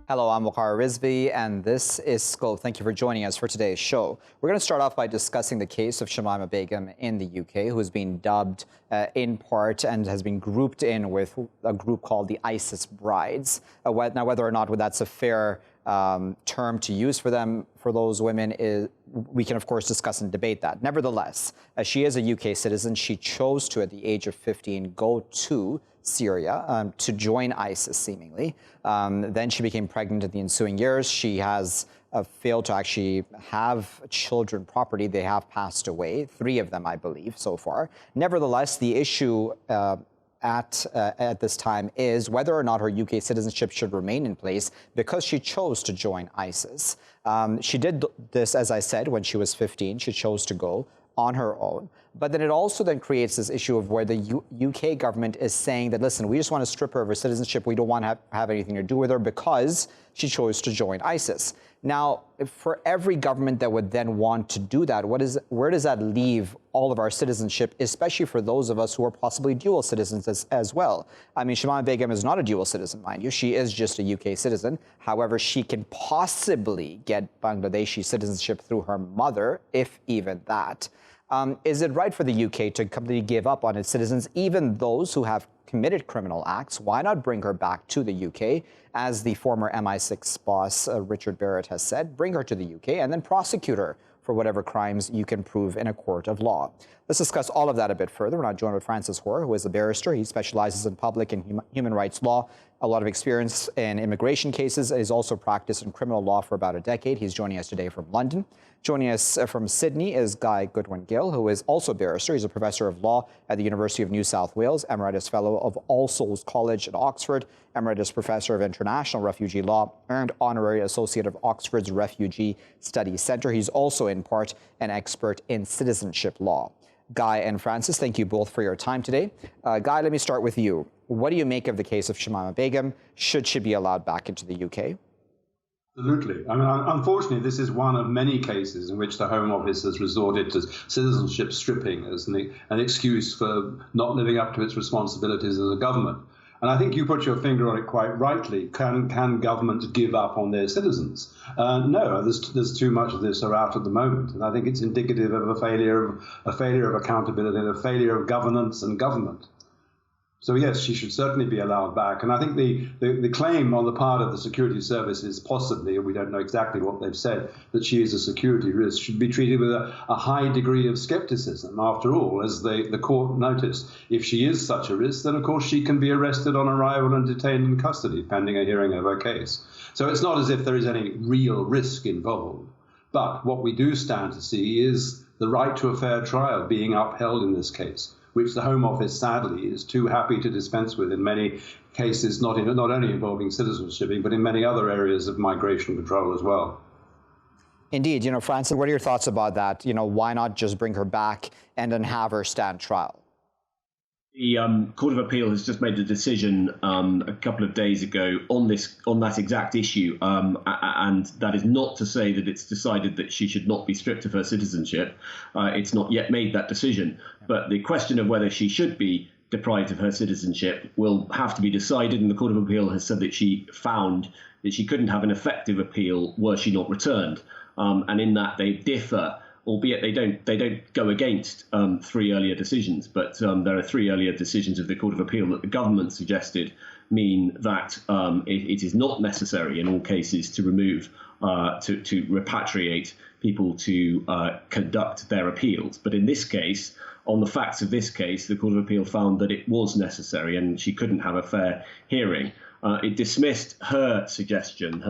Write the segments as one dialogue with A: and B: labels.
A: Hello, I'm Waqar Rizvi, and this is Scope. Thank you for joining us for today's show. We're going to start off by discussing the case of Shamima Begum in the UK, who has been dubbed in part and has been grouped in with a group called the ISIS Brides. Now, whether or not that's a fair term to use for them, for those women, we can, of course, discuss and debate that. Nevertheless, she is a UK citizen. She chose to, at the age of 15, go to Syria to join ISIS, seemingly. Then she became pregnant in the ensuing years. She has failed to actually have children properly. They have passed away, 3 of them, I believe, so far. Nevertheless, the issue at this time is whether or not her UK citizenship should remain in place because she chose to join ISIS. She did this, as I said, when she was 15. She chose to go on her own. But then it also then creates this issue of where the UK government is saying that, listen, we just want to strip her of her citizenship. We don't want to have anything to do with her because she chose to join ISIS. Now, for every government that would then want to do that, where does that leave all of our citizenship, especially for those of us who are possibly dual citizens as well? I mean, Shamima Begum is not a dual citizen, mind you. She is just a UK citizen. However, she can possibly get Bangladeshi citizenship through her mother, if even that. Is it right for the UK to completely give up on its citizens, even those who have committed criminal acts? Why not bring her back to the UK? As the former MI6 boss, Richard Barrett, has said, bring her to the UK and then prosecute her for whatever crimes you can prove in a court of law. Let's discuss all of that a bit further. We're now joined with Francis Hoar, who is a barrister. He specializes in public and human rights law, a lot of experience in immigration cases. He's also practiced in criminal law for about a decade. He's joining us today from London. Joining us from Sydney is Guy Goodwin-Gill, who is also a barrister. He's a professor of law at the University of New South Wales, Emeritus Fellow of All Souls College at Oxford, Emeritus Professor of International Refugee Law, and Honorary Associate of Oxford's Refugee Studies Centre. He's also, in part, an expert in citizenship law. Guy and Francis, thank you both for your time today. Guy, let me start with you. What do you make of the case of Shamima Begum? Should she be allowed back into the UK?
B: Absolutely. I mean, unfortunately, this is one of many cases in which the Home Office has resorted to citizenship stripping as an excuse for not living up to its responsibilities as a government. And I think you put your finger on it quite rightly. Can governments give up on their citizens? No, there's too much of this around at the moment. And I think it's indicative of a failure of accountability and a failure of governance and government. So yes, she should certainly be allowed back. And I think the claim on the part of the security services, possibly, and we don't know exactly what they've said, that she is a security risk, should be treated with a high degree of skepticism. After all, as the court noticed, if she is such a risk, then of course she can be arrested on arrival and detained in custody pending a hearing of her case. So it's not as if there is any real risk involved. But what we do stand to see is the right to a fair trial being upheld in this case, which the Home Office, sadly, is too happy to dispense with in many cases, not only involving citizenship, but in many other areas of migration control as well.
A: Indeed. You know, Francis, what are your thoughts about that? You know, why not just bring her back and then have her stand trial?
C: The Court of Appeal has just made a decision a couple of days ago on that exact issue, and that is not to say that it's decided that she should not be stripped of her citizenship. It's not yet made that decision, but the question of whether she should be deprived of her citizenship will have to be decided, and the Court of Appeal has said that she found that she couldn't have an effective appeal were she not returned, and in that they differ. Albeit they don't go against 3 earlier decisions, but there are 3 earlier decisions of the Court of Appeal that the government suggested mean that it is not necessary in all cases to remove, to repatriate people to conduct their appeals. But in this case, on the facts of this case, the Court of Appeal found that it was necessary and she couldn't have a fair hearing. It dismissed her suggestion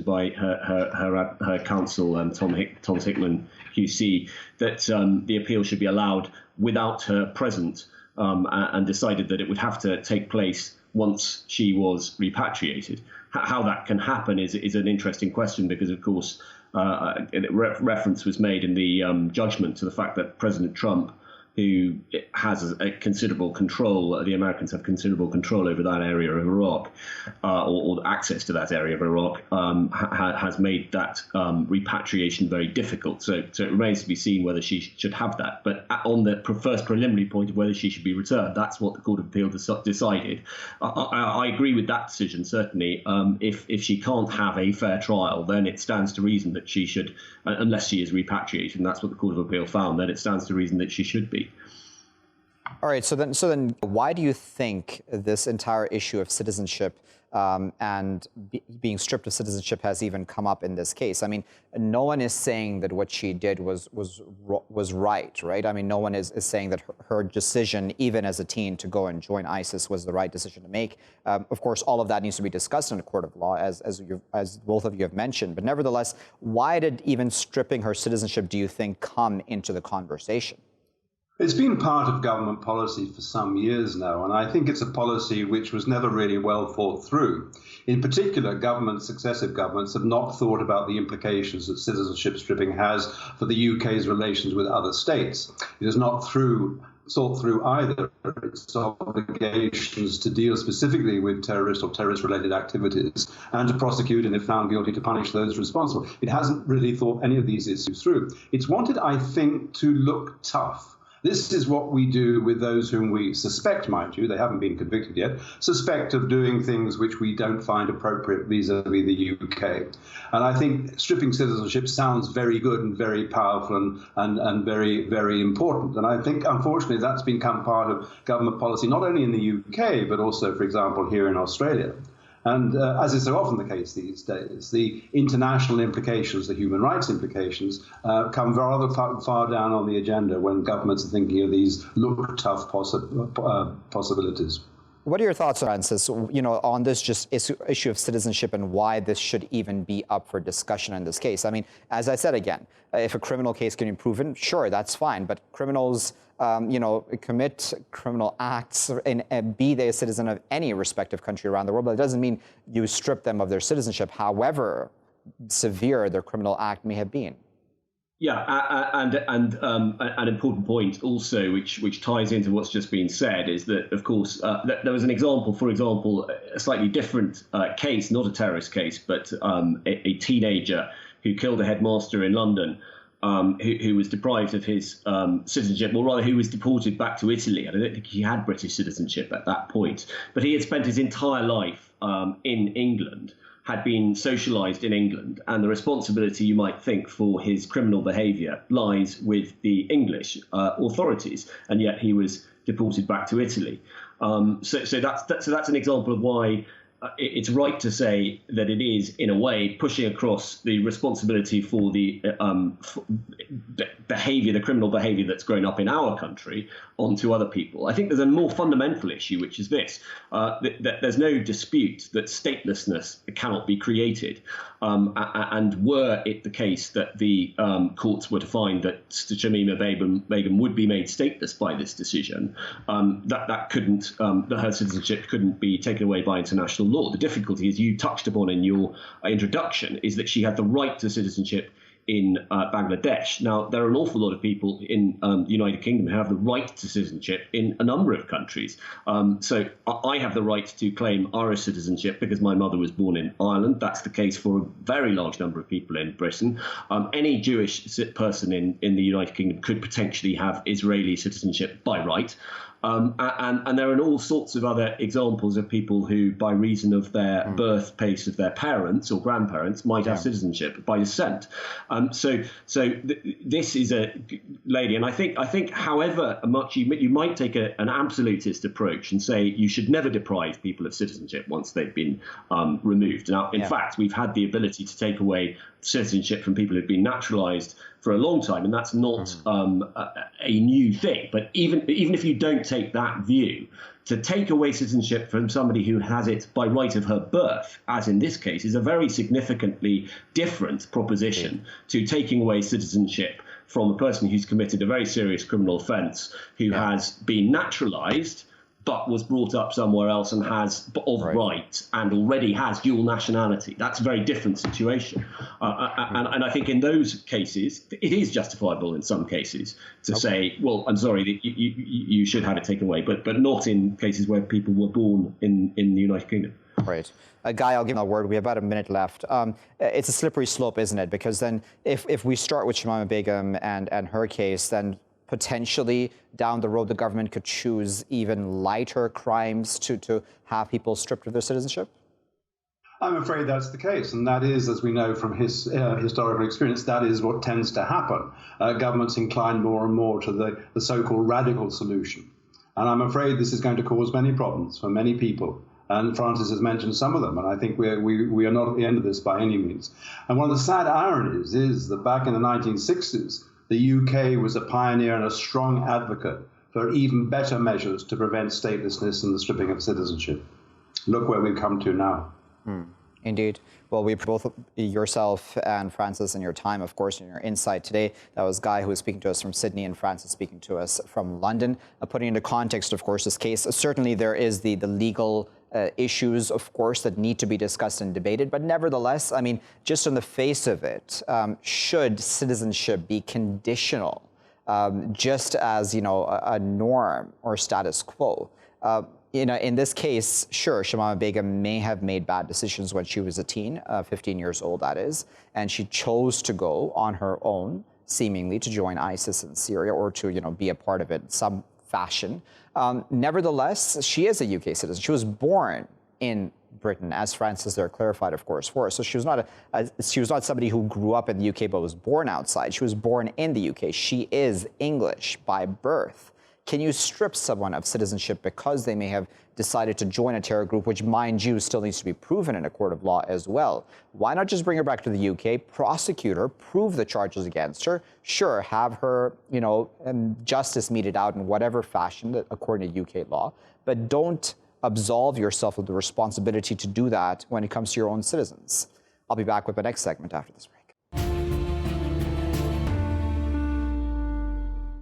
C: by her counsel, Thomas Hickman QC, that the appeal should be allowed without her present, and decided that it would have to take place once she was repatriated. How that can happen is an interesting question because, of course, reference was made in the judgment to the fact that President Trump who has a considerable control. The Americans have considerable control over that area of Iraq, or access to that area of Iraq, has made that repatriation very difficult. So it remains to be seen whether she should have that. But on the first preliminary point of whether she should be returned, that's what the Court of Appeal decided. I agree with that decision, certainly. If she can't have a fair trial, then it stands to reason that she should, unless she is repatriated, and that's what the Court of Appeal found, then it stands to reason that she should be.
A: All right, so then why do you think this entire issue of citizenship and being stripped of citizenship has even come up in this case? I mean, no one is saying that what she did was right? I mean, no one is saying that her decision, even as a teen, to go and join ISIS was the right decision to make. Of course, all of that needs to be discussed in a court of law, as both of you have mentioned. But nevertheless, why did even stripping her citizenship, do you think, come into the conversation?
B: It's been part of government policy for some years now, and I think it's a policy which was never really well thought through. In particular, successive governments have not thought about the implications that citizenship stripping has for the UK's relations with other states. It is not thought through either its obligations to deal specifically with terrorist or terrorist-related activities and to prosecute, and if found guilty, to punish those responsible. It hasn't really thought any of these issues through. It's wanted, I think, to look tough. This is what we do with those whom we suspect, mind you, they haven't been convicted yet, suspect of doing things which we don't find appropriate vis-a-vis the UK. And I think stripping citizenship sounds very good and very powerful and very, very important. And I think, unfortunately, that's become part of government policy, not only in the UK, but also, for example, here in Australia. And as is so often the case these days, the international implications, the human rights implications, come rather far down on the agenda when governments are thinking of these look-tough possibilities.
A: What are your thoughts, Francis, on this just issue of citizenship and why this should even be up for discussion in this case? I mean, as I said again, if a criminal case can be proven, sure, that's fine. But criminals, commit criminal acts and be they a citizen of any respective country around the world. But it doesn't mean you strip them of their citizenship, however severe their criminal act may have been.
C: Yeah, and an important point also, which ties into what's just been said, is that, of course, there was an example, for example, a slightly different case, not a terrorist case, but a teenager who killed a headmaster in London, who was deprived of his citizenship, or rather who was deported back to Italy. I don't think he had British citizenship at that point, but he had spent his entire life in England, had been socialised in England, and the responsibility, you might think, for his criminal behaviour lies with the English authorities, and yet he was deported back to Italy. So that's an example of why it's right to say that it is, in a way, pushing across the responsibility for the behaviour, the criminal behaviour that's grown up in our country, onto other people. I think there's a more fundamental issue, which is this, that there's no dispute that statelessness cannot be created. And were it the case that the courts were to find that Shamima Begum would be made stateless by this decision, that her citizenship couldn't be taken away by international law. The difficulty, as you touched upon in your introduction, is that she had the right to citizenship in Bangladesh. Now, there are an awful lot of people in the United Kingdom who have the right to citizenship in a number of countries. So I have the right to claim Irish citizenship because my mother was born in Ireland. That's the case for a very large number of people in Britain. Any Jewish person in the United Kingdom could potentially have Israeli citizenship by right. And there are all sorts of other examples of people who, by reason of their birthplace of their parents or grandparents, might have citizenship by descent. So this is a lady, and I think, however much you might take an absolutist approach and say you should never deprive people of citizenship once they've been removed. Now, in fact, we've had the ability to take away citizenship from people who've been naturalized for a long time, and that's not a new thing. But even if you don't take that view, to take away citizenship from somebody who has it by right of her birth, as in this case, is a very significantly different proposition to taking away citizenship from a person who's committed a very serious criminal offence, who has been naturalised, but was brought up somewhere else and has right and already has dual nationality. That's a very different situation. And I think in those cases, it is justifiable in some cases to say, well, I'm sorry, you should have it taken away, but not in cases where people were born in the United Kingdom.
A: Right. Guy, I'll give him a word. We have about a minute left. It's a slippery slope, isn't it? Because then if we start with Shamima Begum and her case, then potentially down the road the government could choose even lighter crimes to have people stripped of their citizenship?
B: I'm afraid that's the case, and that is, as we know from his historical experience, that is what tends to happen. Governments incline more and more to the so-called radical solution. And I'm afraid this is going to cause many problems for many people. And Francis has mentioned some of them, and I think we are not at the end of this by any means. And one of the sad ironies is that back in the 1960s, the UK was a pioneer and a strong advocate for even better measures to prevent statelessness and the stripping of citizenship. Look where we've come to now.
A: Indeed. Well, we both, yourself and Francis, and your time, of course, and your insight today. That was Guy, who was speaking to us from Sydney, and Francis speaking to us from London. Putting into context, of course, this case, certainly there is the legal issues, of course, that need to be discussed and debated. But nevertheless, I mean, just on the face of it, should citizenship be conditional, just as, a norm or status quo? In this case, sure, Shamima Begum may have made bad decisions when she was a teen, 15 years old, that is, and she chose to go on her own, seemingly, to join ISIS in Syria or to, be a part of it in some fashion. Nevertheless, she is a UK citizen. She was born in Britain, as Francis there clarified, of course, for us. So she was not somebody who grew up in the UK but was born outside. She was born in the UK. She is English by birth. Can you strip someone of citizenship because they may have decided to join a terror group, which, mind you, still needs to be proven in a court of law as well? Why not just bring her back to the UK, prosecute her, prove the charges against her, sure, have her, justice meted out in whatever fashion that, according to UK law, but don't absolve yourself of the responsibility to do that when it comes to your own citizens. I'll be back with the next segment after this break.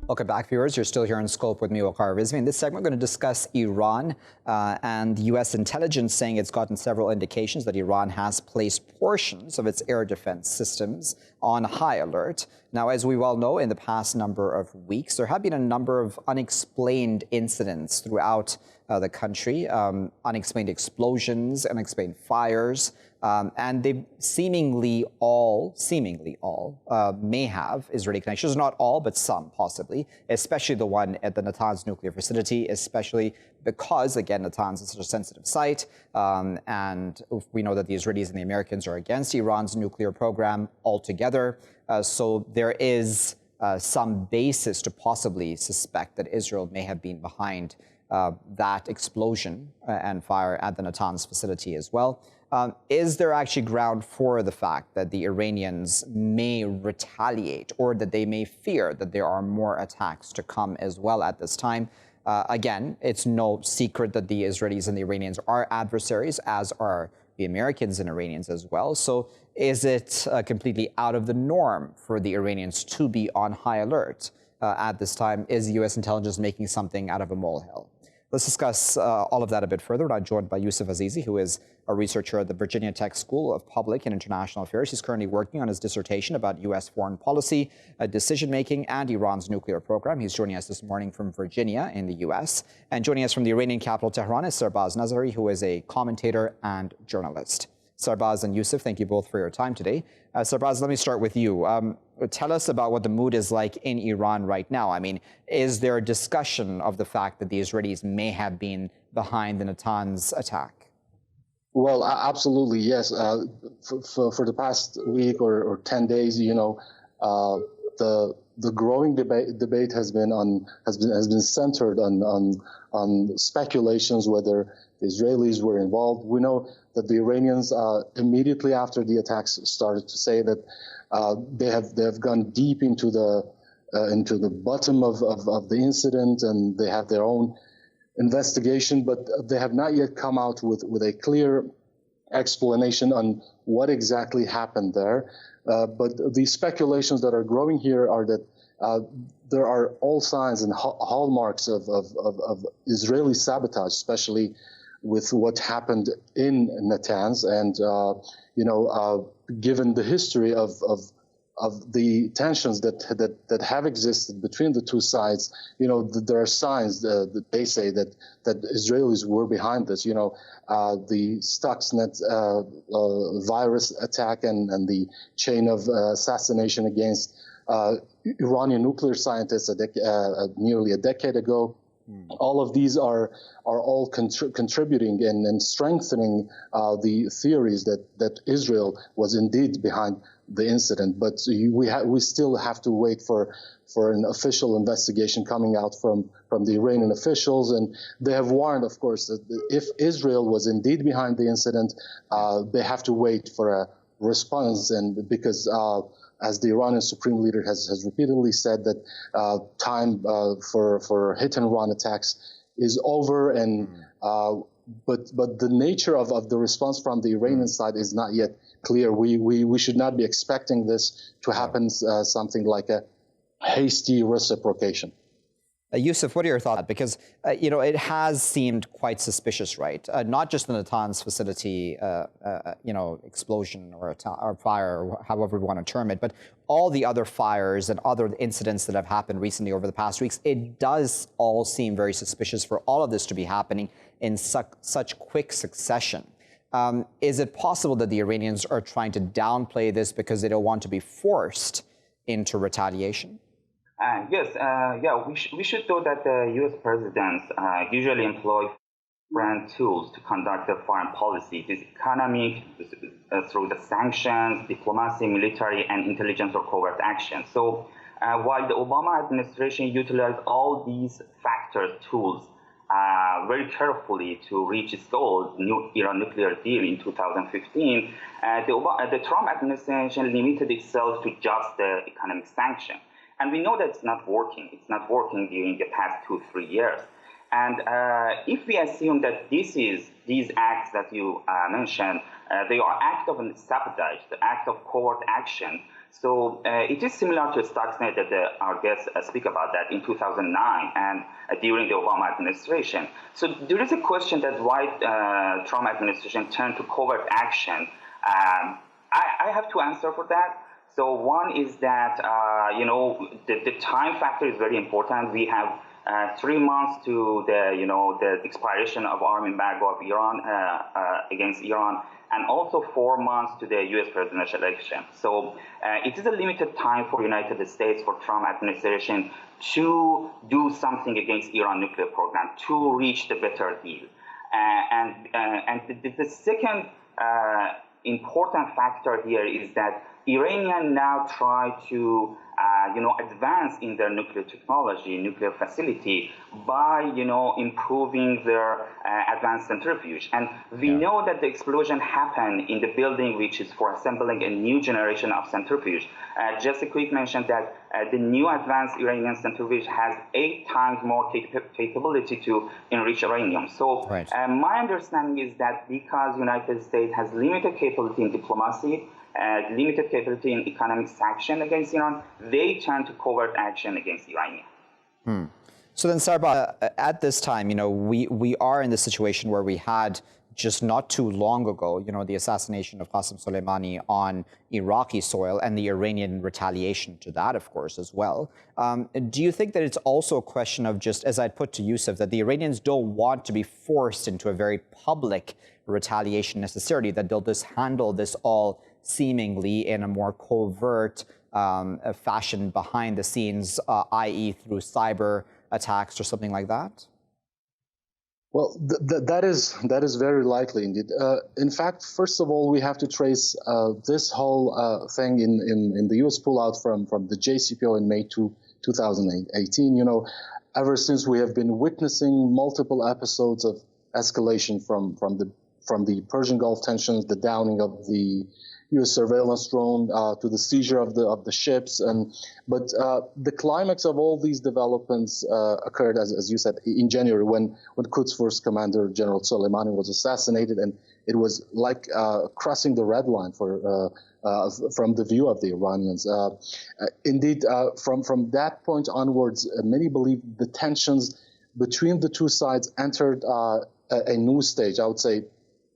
A: Welcome back, viewers. You're still here in Scope with me, Waqar Rizvi. In this segment, we're going to discuss Iran and U.S. intelligence saying it's gotten several indications that Iran has placed portions of its air defense systems on high alert. Now, as we well know, in the past number of weeks, there have been a number of unexplained incidents throughout the country, unexplained explosions, unexplained fires, and they seemingly all may have Israeli connections. Not all, but some possibly, especially the one at the Natanz nuclear facility, especially because, again, Natanz is such a sensitive site, and we know that the Israelis and the Americans are against Iran's nuclear program altogether. So there is some basis to possibly suspect that Israel may have been behind that explosion and fire at the Natanz facility as well. Is there actually ground for the fact that the Iranians may retaliate, or that they may fear that there are more attacks to come as well at this time? Again, it's no secret that the Israelis and the Iranians are adversaries, as are the Americans and Iranians as well. So is it completely out of the norm for the Iranians to be on high alert at this time? Is U.S. intelligence making something out of a molehill? Let's discuss all of that a bit further. I'm joined by Yousof Azizi, who is a researcher at the Virginia Tech School of Public and International Affairs. He's currently working on his dissertation about U.S. foreign policy, decision-making, and Iran's nuclear program. He's joining us this morning from Virginia in the U.S. And joining us from the Iranian capital, Tehran, is Sarbas Nazari, who is a commentator and journalist. Sarbas and Yousof, thank you both for your time today. Sarbas, let me start with you. Tell us about what the mood is like in Iran right now. I mean, is there a discussion of the fact that the Israelis may have been behind the Natanz attack?
D: Well, absolutely, yes. For the past week or 10 days, the growing debate has been centered on speculations whether the Israelis were involved. We know that the Iranians immediately after the attacks started to say that they have gone deep into the bottom of the incident, and they have their own investigation, but they have not yet come out with a clear explanation on what exactly happened there. But the speculations that are growing here are that there are all signs and hallmarks of Israeli sabotage, especially with what happened in Natanz, and given the history of the tensions that have existed between the two sides, there are signs that they say that Israelis were behind this. The Stuxnet virus attack and the chain of assassination against Iranian nuclear scientists nearly a decade ago. All of these are all contributing and strengthening the theories that Israel was indeed behind the incident. But we still have to wait for an official investigation coming out from the Iranian officials, and they have warned, of course, that if Israel was indeed behind the incident, they have to wait for a response, and because as the Iranian Supreme Leader has repeatedly said, that time for hit-and-run attacks is over, and but the nature of the response from the Iranian side is not yet clear. We should not be expecting this to happen, something like a hasty reciprocation.
A: Yousof, what are your thoughts? Because, it has seemed quite suspicious, right? Not just the Natanz facility, explosion or fire, or however we want to term it, but all the other fires and other incidents that have happened recently over the past weeks. It does all seem very suspicious for all of this to be happening in such quick succession. Is it possible that the Iranians are trying to downplay this because they don't want to be forced into retaliation?
E: Yes, we should know that the U.S. presidents usually employ different tools to conduct their foreign policy. This economic, through the sanctions, diplomacy, military, and intelligence or covert action. So while the Obama administration utilized all these factors, tools, very carefully to reach its goal, Iran nuclear deal in 2015, the Trump administration limited itself to just the economic sanction. And we know that it's not working. It's not working during the past 2-3 years. And if we assume that these acts that you mentioned, they are act of sabotage, the act of covert action. So it is similar to Stuxnet that our guests speak about that in 2009 and during the Obama administration. So there is a question that why Trump administration turned to covert action. I have to answer for that. So one is that, the time factor is very important. We have 3 months to the expiration of arms embargo of Iran against Iran, and also 4 months to the U.S. presidential election. So it is a limited time for United States, for Trump administration, to do something against Iran nuclear program, to reach the better deal. And the second important factor here is that Iranians now try to, advance in their nuclear technology, nuclear facility, by, improving their advanced centrifuge. And we know that the explosion happened in the building which is for assembling a new generation of centrifuge. Just a quick mention that the new advanced Iranian centrifuge has 8 times more capability to enrich uranium. So my understanding is that because United States has limited capability in diplomacy, limited capability in economic sanction against Iran, they turn to covert action against Iranians.
A: So then, Sarbas, at this time, we are in the situation where we had just not too long ago, the assassination of Qasem Soleimani on Iraqi soil and the Iranian retaliation to that, of course, as well. Do you think that it's also a question of, just as I'd put to Yousof, that the Iranians don't want to be forced into a very public retaliation necessarily, that they'll just handle this all seemingly in a more covert fashion behind the scenes, i.e. through cyber attacks or something like that?
D: Well, that is very likely indeed. In fact, first of all, we have to trace this whole thing in the U.S. pullout from the JCPOA in May 2018. Ever since we have been witnessing multiple episodes of escalation from the Persian Gulf tensions, the downing of the U.S. surveillance drone, to the seizure of the ships, but the climax of all these developments occurred, as you said, in January when Quds Force Commander General Soleimani was assassinated, and it was like crossing the red line for from the view of the Iranians. Indeed, from that point onwards, many believe the tensions between the two sides entered a new stage. I would say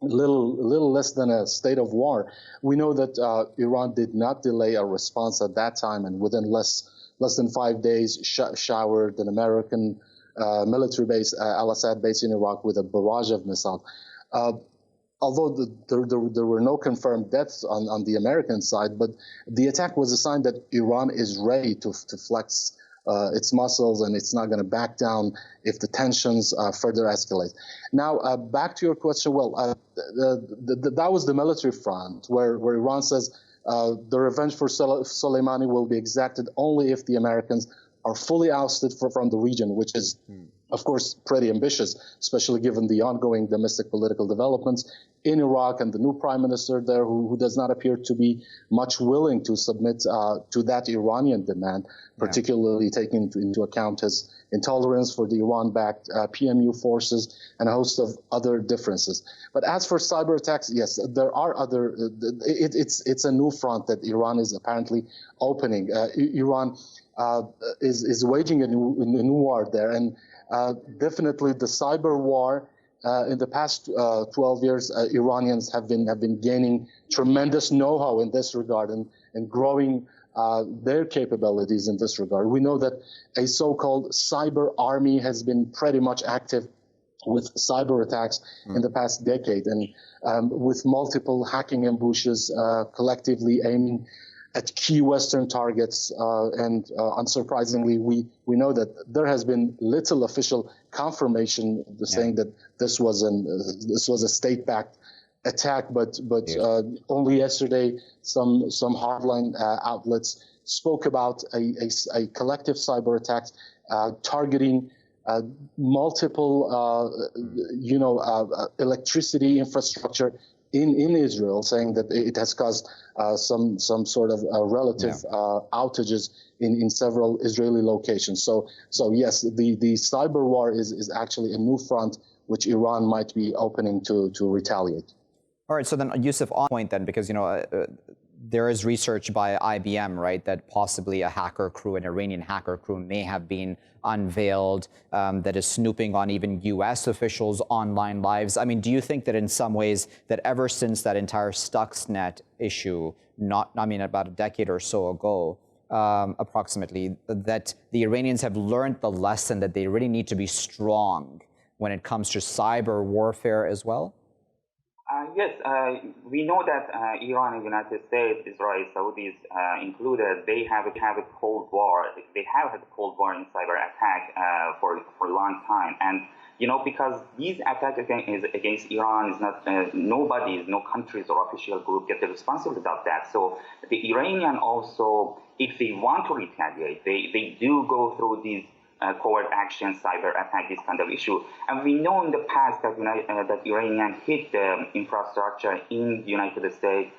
D: a little less than a state of war. We know that Iran did not delay a response at that time, and within less than 5 days, showered an American military base, Al-Assad base in Iraq, with a barrage of missiles. Although there were no confirmed deaths on the American side, but the attack was a sign that Iran is ready to flex its muscles, and it's not going to back down if the tensions further escalate. Now, back to your question. Well, that was the military front, where Iran says the revenge for Soleimani will be exacted only if the Americans are fully ousted from the region, which is, of course, pretty ambitious, especially given the ongoing domestic political developments in Iraq and the new prime minister there, who does not appear to be much willing to submit to that Iranian demand, particularly taking into account his intolerance for the Iran-backed PMU forces and a host of other differences. But as for cyber attacks, yes, there are other. It's a new front that Iran is apparently opening. Iran is waging a new war there, and definitely the cyber war. In the past 12 years, Iranians have been gaining tremendous know-how in this regard and growing their capabilities in this regard. We know that a so-called cyber army has been pretty much active with cyber attacks in the past decade, and with multiple hacking ambushes collectively aiming at key Western targets, and unsurprisingly, we know that there has been little official confirmation saying that this was a state-backed attack, but only yesterday some hardline outlets spoke about a collective cyber attack targeting multiple electricity infrastructure in Israel, saying that it has caused some sort of relative outages in several Israeli locations. So yes, the cyber war is actually a new front which Iran might be opening to retaliate.
A: All right. So then, Yousof, on point then, because there is research by IBM, right, that possibly a hacker crew, an Iranian hacker crew, may have been unveiled that is snooping on even U.S. officials' online lives. I mean, do you think that in some ways that ever since that entire Stuxnet issue, about a decade or so ago, approximately, that the Iranians have learned the lesson that they really need to be strong when it comes to cyber warfare as well?
E: Yes, we know that Iran and the United States, Israel, Saudis included, they have a Cold War. They have had a Cold War in cyber attack for a long time. And, because these attacks against Iran is not, no countries or official group get the responsibility of that. So the Iranian also, if they want to retaliate, they do go through these covert action, cyber attack, this kind of issue. And we know in the past that Iranian hit the infrastructure in the United States,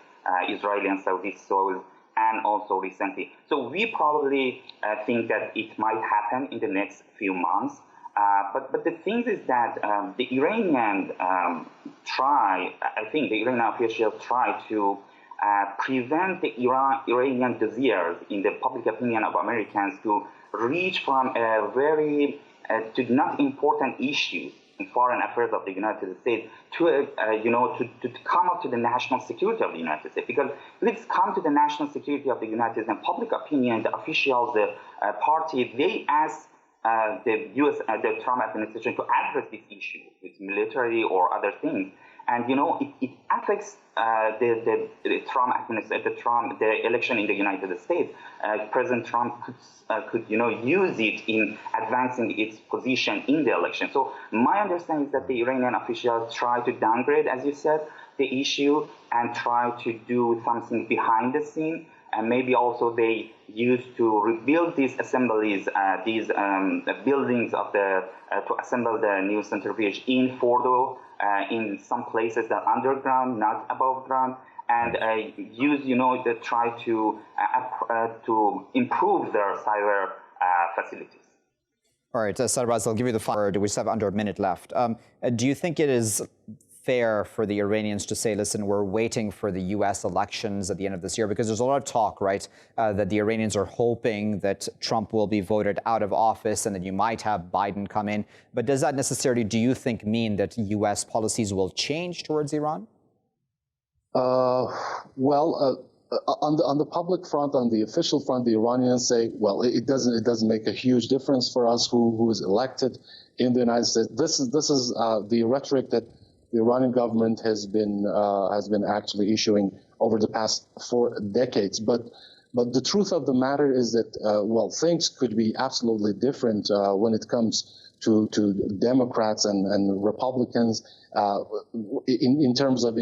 E: Israeli and Saudi soil, and also recently. So we probably think that it might happen in the next few months. But the thing is that the Iranian the Iranian officials try to prevent the Iranian desires in the public opinion of Americans to reach from a very to not important issues in foreign affairs of the United States to come up to the national security of the United States. Because if it's come to the national security of the United States and public opinion, the officials, the party, they ask the the Trump administration to address this issue with military or other things. And it affects the Trump administration, the election in the United States. President Trump could use it in advancing its position in the election. So my understanding is that the Iranian officials try to downgrade, as you said, the issue and try to do something behind the scene. And maybe also they used to rebuild these assemblies, these buildings of to assemble the new centrifuge in Fordo, in some places that are underground, not above ground, and use, to try to improve their cyber facilities.
A: All right, Sarbas, I'll give you the final word. We still have under a minute left. Do you think it is fair for the Iranians to say, listen, we're waiting for the U.S. elections at the end of this year? Because there's a lot of talk, right, that the Iranians are hoping that Trump will be voted out of office and that you might have Biden come in. But does that necessarily, do you think, mean that U.S. policies will change towards Iran?
D: On the public front, on the official front, the Iranians say, well, it doesn't make a huge difference for us who is elected in the United States. This is the rhetoric that the Iranian government has been actually issuing over the past 4 decades. But the truth of the matter is that things could be absolutely different when it comes to Democrats and Republicans in terms of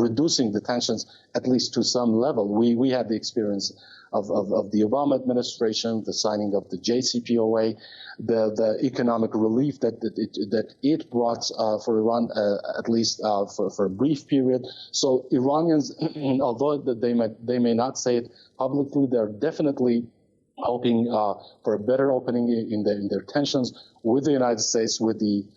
D: reducing the tensions at least to some level. We had the experience of the Obama administration, the signing of the JCPOA, the economic relief that it brought for Iran, at least for a brief period. So Iranians, although they may not say it publicly, they're definitely hoping for a better opening in their tensions with the United States, with the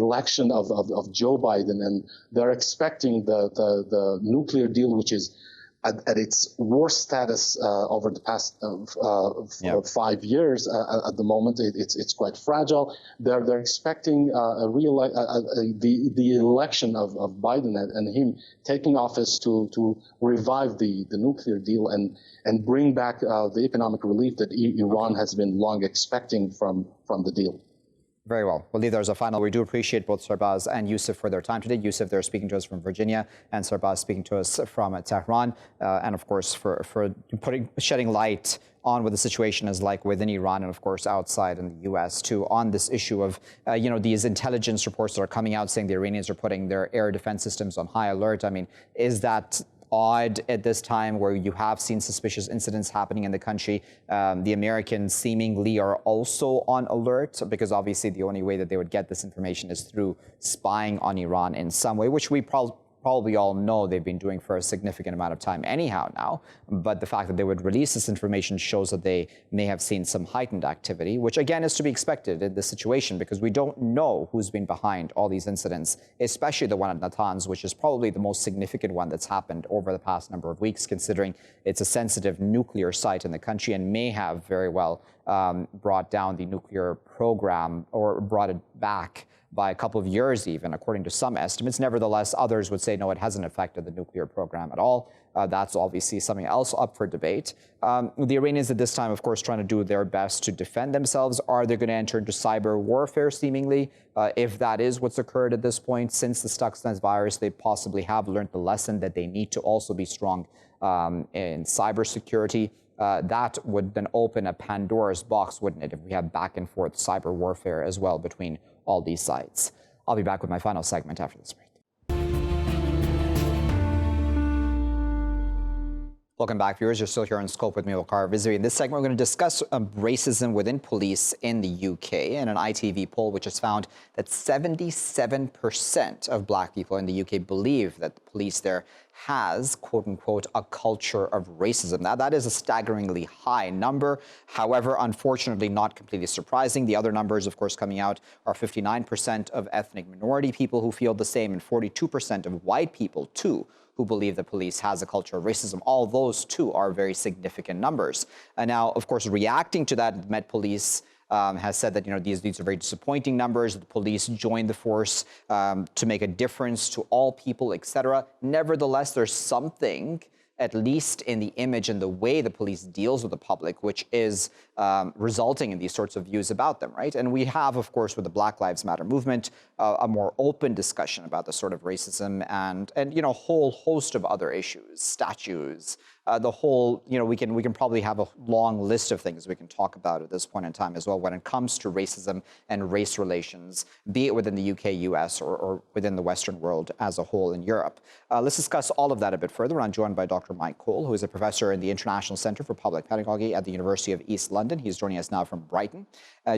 D: election of Joe Biden, and they're expecting the nuclear deal, which is at its worst status over the past 5 years. At the moment, it's quite fragile. They're expecting the election of Biden and him taking office to revive the nuclear deal and bring back the economic relief that Iran has been long expecting from the deal.
A: Very well. We'll leave there as a final. We do appreciate both Sarbas and Yousof for their time today. Yousof, they're speaking to us from Virginia, and Sarbas speaking to us from Tehran. And of course, for shedding light on what the situation is like within Iran and, of course, outside in the U.S. too, on this issue of, these intelligence reports that are coming out saying the Iranians are putting their air defense systems on high alert. I mean, is that odd at this time where you have seen suspicious incidents happening in the country? The Americans seemingly are also on alert, because obviously the only way that they would get this information is through spying on Iran in some way, which we probably all know they've been doing for a significant amount of time anyhow now. But the fact that they would release this information shows that they may have seen some heightened activity, which again is to be expected in this situation, because we don't know who's been behind all these incidents, especially the one at Natanz, which is probably the most significant one that's happened over the past number of weeks, considering it's a sensitive nuclear site in the country and may have very well brought down the nuclear program or brought it back by a couple of years even, according to some estimates. Nevertheless, others would say, no, it hasn't affected the nuclear program at all. That's obviously something else up for debate. The Iranians at this time, of course, trying to do their best to defend themselves. Are they going to enter into cyber warfare, seemingly? If that is what's occurred at this point, since the Stuxnet virus, they possibly have learned the lesson that they need to also be strong in cybersecurity. That would then open a Pandora's box, wouldn't it, if we have back and forth cyber warfare as well between all these sites. I'll be back with my final segment after this break. Welcome back, viewers. You're still here on Scope with me, Waqar Rizvi. In this segment, we're going to discuss racism within police in the UK, and an ITV poll which has found that 77% of black people in the UK believe that the police there has, quote unquote, a culture of racism. Now, that is a staggeringly high number. However, unfortunately, not completely surprising. The other numbers, of course, coming out are 59% of ethnic minority people who feel the same, and 42% of white people, too, who believe the police has a culture of racism. All those, too, are very significant numbers. And now, of course, reacting to that, Met Police has said that, these are very disappointing numbers. The police joined the force to make a difference to all people, etc. Nevertheless, there's something, at least in the image and the way the police deals with the public, which is resulting in these sorts of views about them, right? And we have, of course, with the Black Lives Matter movement, a more open discussion about the sort of racism and a whole host of other issues, statues, the whole, we can probably have a long list of things we can talk about at this point in time as well when it comes to racism and race relations, be it within the UK, US, or within the Western world as a whole in Europe. Let's discuss all of that a bit further. I'm joined by Dr. Mike Cole, who is a professor in the International Center for Public Pedagogy at the University of East London. He's joining us now from Brighton.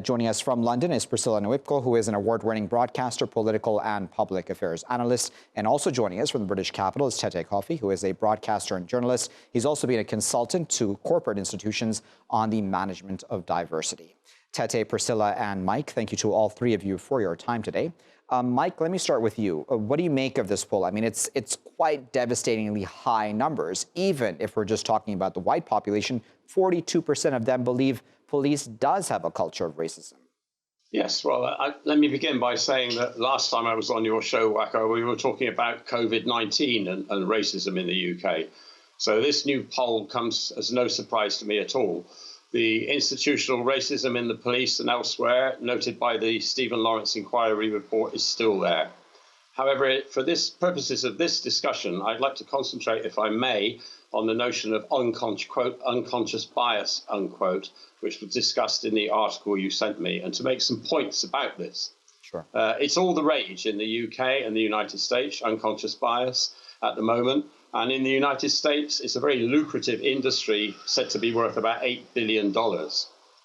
A: Joining us from London is Priscilla Nwikpo, who is an award-winning broadcaster, political and public affairs analyst. And also joining us from the British capital is Tetteh, Kofi, who is a broadcaster and journalist. He's also been a consultant to corporate institutions on the management of diversity. Tetteh, Priscilla, and Mike. Thank you to all three of you for your time today. Mike, let me start with you. What do you make of this poll? I mean, it's quite devastatingly high numbers. Even if we're just talking about the white population, 42% of them believe police does have a culture of racism.
F: Yes, well, let me begin by saying that last time I was on your show, Waqar, we were talking about COVID-19 and racism in the UK. So this new poll comes as no surprise to me at all. The institutional racism in the police and elsewhere, noted by the Stephen Lawrence inquiry report, is still there. However, for this purposes of this discussion, I'd like to concentrate, if I may, on the notion of unconscious bias, unquote, which was discussed in the article you sent me, and to make some points about this.
A: Sure.
F: It's all the rage in the UK and the United States, unconscious bias at the moment. And in the United States, it's a very lucrative industry, said to be worth about $8 billion. Now,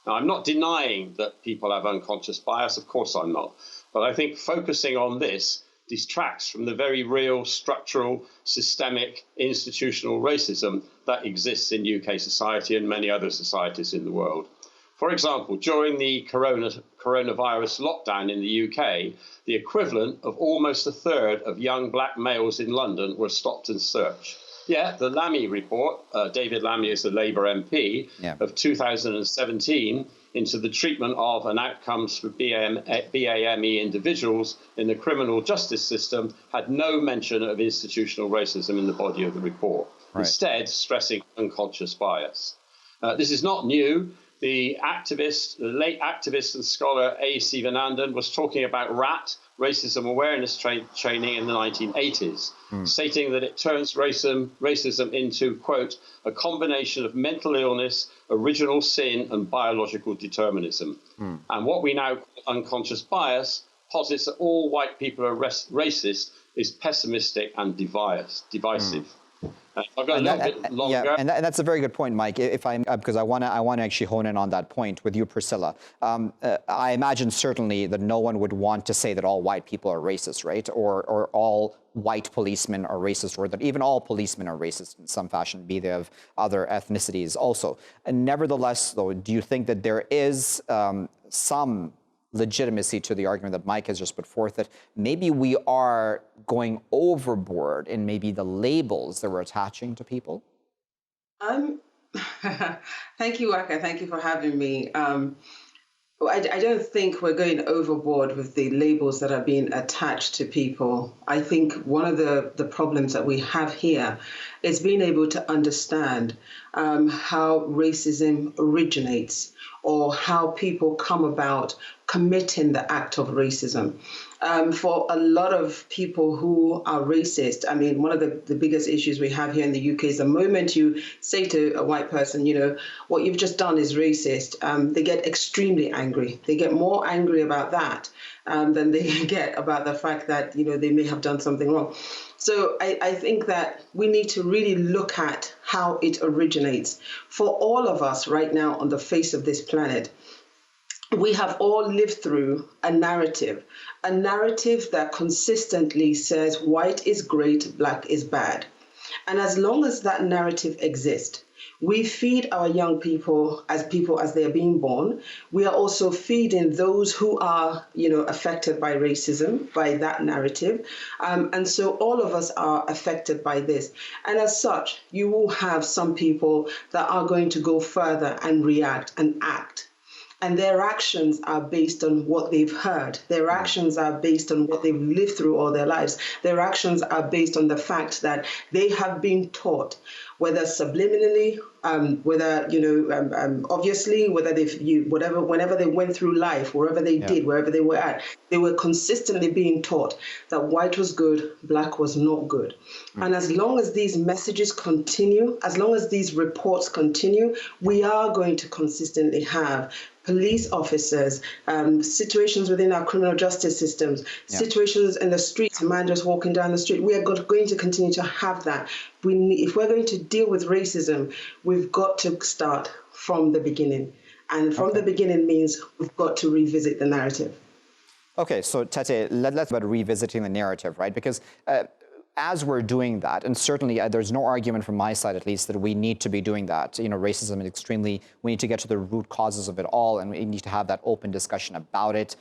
F: I'm not denying that people have unconscious bias. Of course I'm not. But I think focusing on this distracts from the very real structural, systemic, institutional racism that exists in UK society and many other societies in the world. For example, during the coronavirus lockdown in the UK, the equivalent of almost a third of young black males in London were stopped and searched. Yeah, the Lammy report, David Lammy is the Labour MP, of 2017, into the treatment of and outcomes for BAME individuals in the criminal justice system had no mention of institutional racism in the body of the report, instead stressing unconscious bias. This is not new. The late activist and scholar A. Sivanandan was talking about RAT, racism awareness training, in the 1980s, stating that it turns racism into, quote, a combination of mental illness, original sin, and biological determinism. And what we now call unconscious bias posits that all white people are racist is pessimistic and divisive. I've got a little bit longer.
A: Yeah, and that's a very good point, Mike. If I because I want to actually hone in on that point with you, Priscilla. I imagine certainly that no one would want to say that all white people are racist, right? Or all white policemen are racist, or that even all policemen are racist in some fashion, be they of other ethnicities also. And nevertheless, though, do you think that there is some legitimacy to the argument that Mike has just put forth, that maybe we are going overboard in maybe the labels that we're attaching to people?
G: Thank you, Waqar. Thank you for having me. I don't think we're going overboard with the labels that are being attached to people. I think one of the problems that we have here is being able to understand how racism originates, or how people come about committing the act of racism. For a lot of people who are racist, I mean, one of the biggest issues we have here in the UK is the moment you say to a white person, you know, what you've just done is racist, they get extremely angry. They get more angry about that than they get about the fact that, you know, they may have done something wrong. So I think that we need to really look at how it originates. For all of us right now on the face of this planet, we have all lived through a narrative that consistently says white is great, black is bad. And as long as that narrative exists, we feed our young people as they are being born. We are also feeding those who are, you know, affected by racism, by that narrative. And so all of us are affected by this. And as such, you will have some people that are going to go further and react and act. And their actions are based on what they've heard. Their actions are based on what they've lived through all their lives. Their actions are based on the fact that they have been taught, whether subliminally, whether, you know, obviously, whether whenever they went through life, wherever they did, wherever they were at, they were consistently being taught that white was good, black was not good. And as long as these messages continue, as long as these reports continue, we are going to consistently have police officers, situations within our criminal justice systems, situations in the streets, a man just walking down the street. We are going to continue to have that. If we're going to deal with racism, we've got to start from the beginning. And from the beginning means we've got to revisit the narrative.
A: Okay, so Tetteh, let's about revisiting the narrative, right? Because as we're doing that, and certainly there's no argument from my side, at least, that we need to be doing that. You know, racism is we need to get to the root causes of it all, and we need to have that open discussion about it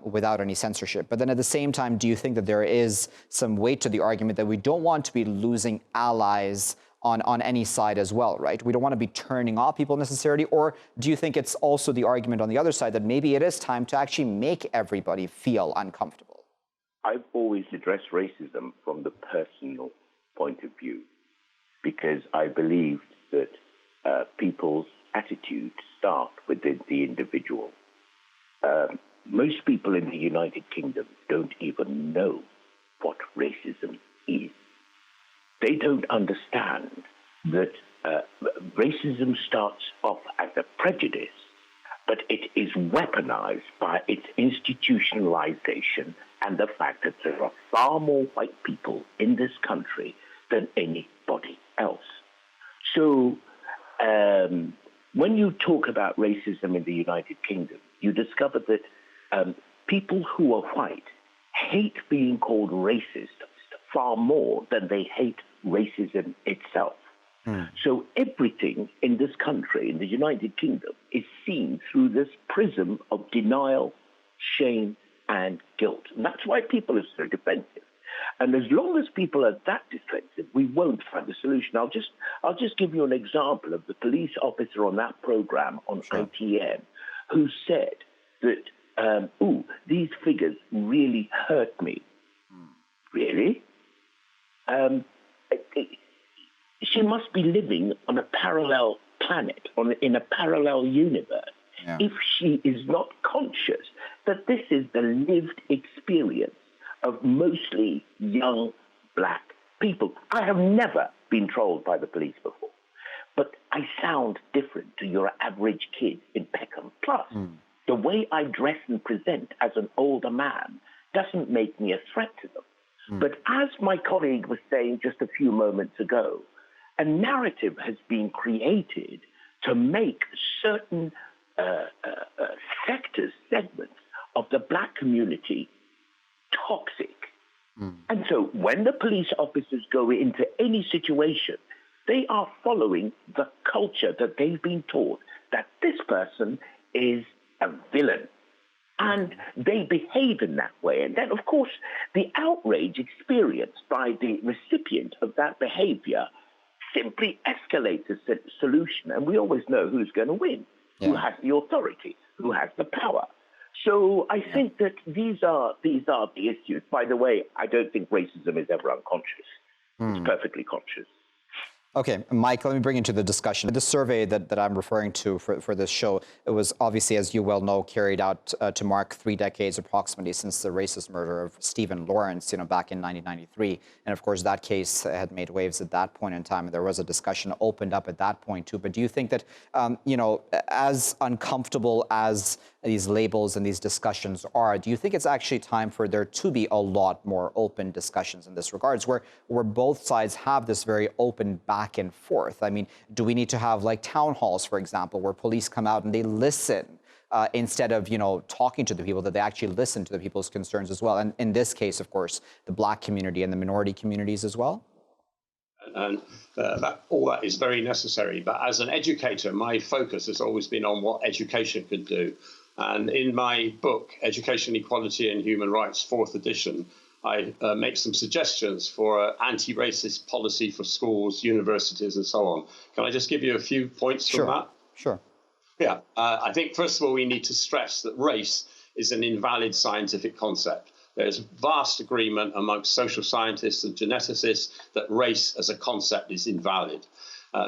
A: without any censorship. But then at the same time, do you think that there is some weight to the argument that we don't want to be losing allies on any side as well, right? We don't want to be turning off people necessarily, or do you think it's also the argument on the other side that maybe it is time to actually make everybody feel uncomfortable?
H: I've always addressed racism from the personal point of view because I believe that people's attitudes start within the individual. Most people in the United Kingdom don't even know what racism is. They don't understand that racism starts off as a prejudice, but it is weaponized by its institutionalization and the fact that there are far more white people in this country than anybody else. So when you talk about racism in the United Kingdom, you discover that people who are white hate being called racist far more than they hate racism itself. So everything in this country, in the United Kingdom, is seen through this prism of denial, shame, and guilt. And that's why people are so defensive. And as long as people are that defensive, we won't find a solution. I'll just give you an example of the police officer on that program on ITN who said that, these figures really hurt me. Really? She must be living on a parallel planet, in a parallel universe, if she is not conscious that this is the lived experience of mostly young black people. I have never been trolled by the police before, but I sound different to your average kid in Peckham. Plus, the way I dress and present as an older man doesn't make me a threat to them. But as my colleague was saying just a few moments ago, a narrative has been created to make certain segments of the black community toxic. And so when the police officers go into any situation, they are following the culture that they've been taught that this person is a villain. And they behave in that way. And then, of course, the outrage experienced by the recipient of that behavior simply escalates a solution. And we always know who's going to win, who has the authority, who has the power. So I think that these are the issues. By the way, I don't think racism is ever unconscious. It's perfectly conscious.
A: Okay, Mike, let me bring into the discussion. The survey that I'm referring to for this show, it was obviously, as you well know, carried out to mark 3 decades approximately since the racist murder of Stephen Lawrence, back in 1993. And of course, that case had made waves at that point in time, and there was a discussion opened up at that point too. But do you think that, as uncomfortable as these labels and these discussions are, do you think it's actually time for there to be a lot more open discussions in this regards, where both sides have this very open back and forth? I mean, do we need to have like town halls, for example, where police come out and they listen instead of, talking to the people, that they actually listen to the people's concerns as well? And in this case, of course, the black community and the minority communities as well?
F: And all that is very necessary. But as an educator, my focus has always been on what education could do. And in my book, Education, Equality and Human Rights, 4th edition, I make some suggestions for anti-racist policy for schools, universities, and so on. Can I just give you a few points from that?
A: Sure.
F: Yeah. I think, first of all, we need to stress that race is an invalid scientific concept. There's vast agreement amongst social scientists and geneticists that race as a concept is invalid.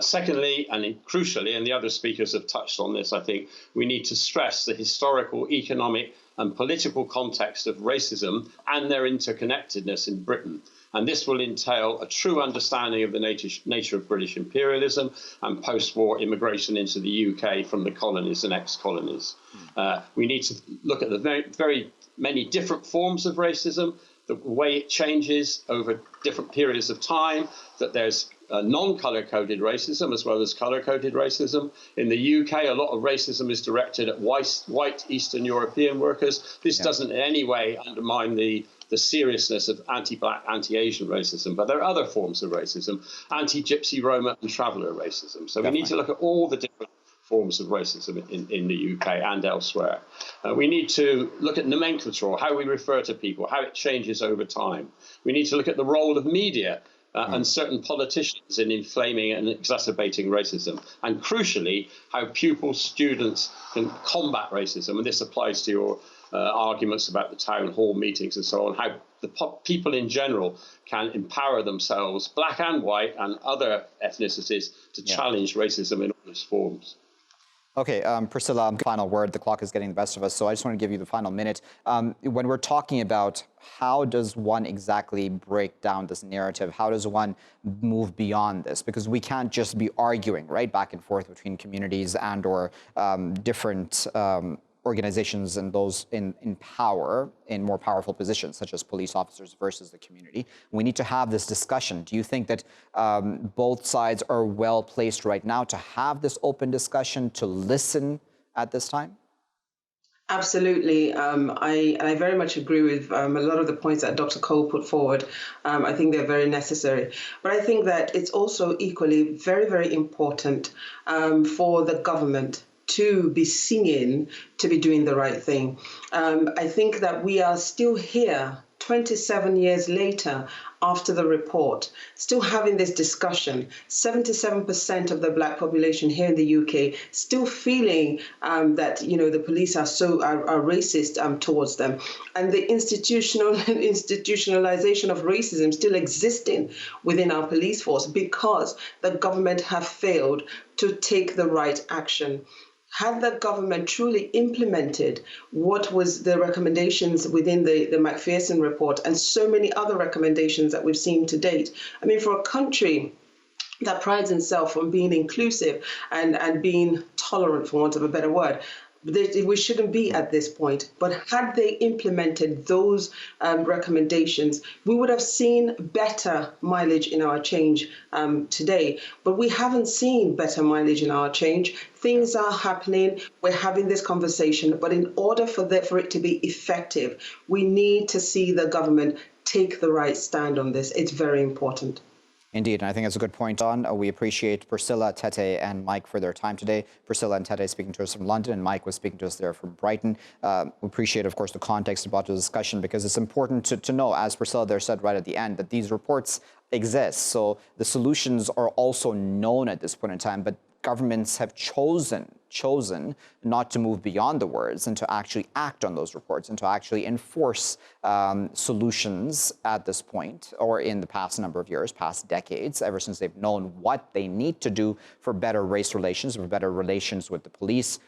F: Secondly, and crucially, and the other speakers have touched on this, I think we need to stress the historical, economic and political context of racism and their interconnectedness in Britain. And this will entail a true understanding of the nature of British imperialism and post-war immigration into the UK from the colonies and ex-colonies. We need to look at the very many different forms of racism, the way it changes over different periods of time, that there's non-colour-coded racism as well as colour-coded racism. In the UK, a lot of racism is directed at white Eastern European workers. This doesn't in any way undermine the the seriousness of anti-black, anti-Asian racism, but there are other forms of racism, anti-Gypsy, Roma and traveller racism. So we need to look at all the different forms of racism in the UK and elsewhere. We need to look at nomenclature, how we refer to people, how it changes over time. We need to look at the role of media and certain politicians in inflaming and exacerbating racism. And crucially, how pupils, students can combat racism. And this applies to your arguments about the town hall meetings and so on, how the people in general can empower themselves, black and white and other ethnicities, to challenge racism in all its forms.
A: Okay, Priscilla, final word. The clock is getting the best of us, so I just want to give you the final minute. When we're talking about how does one exactly break down this narrative, how does one move beyond this? Because we can't just be arguing, right, back and forth between communities and or different organizations and those in power, in more powerful positions, such as police officers versus the community. We need to have this discussion. Do you think that both sides are well placed right now to have this open discussion, to listen at this time?
G: Absolutely. I very much agree with a lot of the points that Dr. Cole put forward. I think they're very necessary. But I think that it's also equally very, very important for the government to be singing, to be doing the right thing. I think that we are still here 27 years later after the report, still having this discussion. 77% of the black population here in the UK still feeling that, you know, the police are racist towards them, and the institutionalization of racism still existing within our police force because the government have failed to take the right action. Had the government truly implemented what was the recommendations within the Macpherson report and so many other recommendations that we've seen to date, I mean, for a country that prides itself on being inclusive and being tolerant, for want of a better word, we shouldn't be at this point. But had they implemented those recommendations, we would have seen better mileage in our change today. But we haven't seen better mileage in our change. Things are happening. We're having this conversation. But in order for it to be effective, we need to see the government take the right stand on this. It's very important.
A: Indeed, and I think that's a good point on. We appreciate Priscilla, Tetteh, and Mike for their time today. Priscilla and Tetteh speaking to us from London, and Mike was speaking to us there from Brighton. We appreciate, of course, the context about the discussion, because it's important to know, as Priscilla there said right at the end, that these reports exist. So the solutions are also known at this point in time, but governments have chosen not to move beyond the words and to actually act on those reports and to actually enforce solutions at this point, or in the past number of years, past decades, ever since they've known what they need to do for better race relations, for better relations with the police,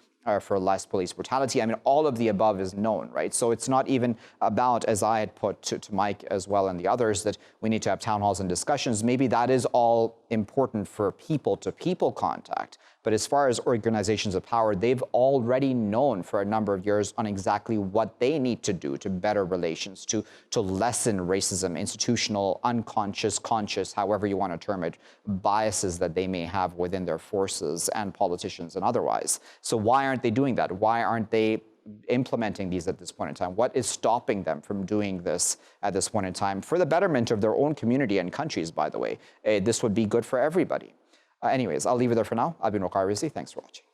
A: for less police brutality. I mean, all of the above is known, right? So it's not even about, as I had put to Mike as well and the others, that we need to have town halls and discussions. Maybe that is all important for people-to-people contact. But as far as organizations of power, they've already known for a number of years on exactly what they need to do to better relations, to lessen racism, institutional, unconscious, conscious, however you want to term it, biases that they may have within their forces and politicians and otherwise. So why aren't they doing that? Why aren't they implementing these at this point in time? What is stopping them from doing this at this point in time for the betterment of their own community and countries, by the way? This would be good for everybody. Anyways, I'll leave it there for now. I've been Waqar Rizvi. Thanks for watching.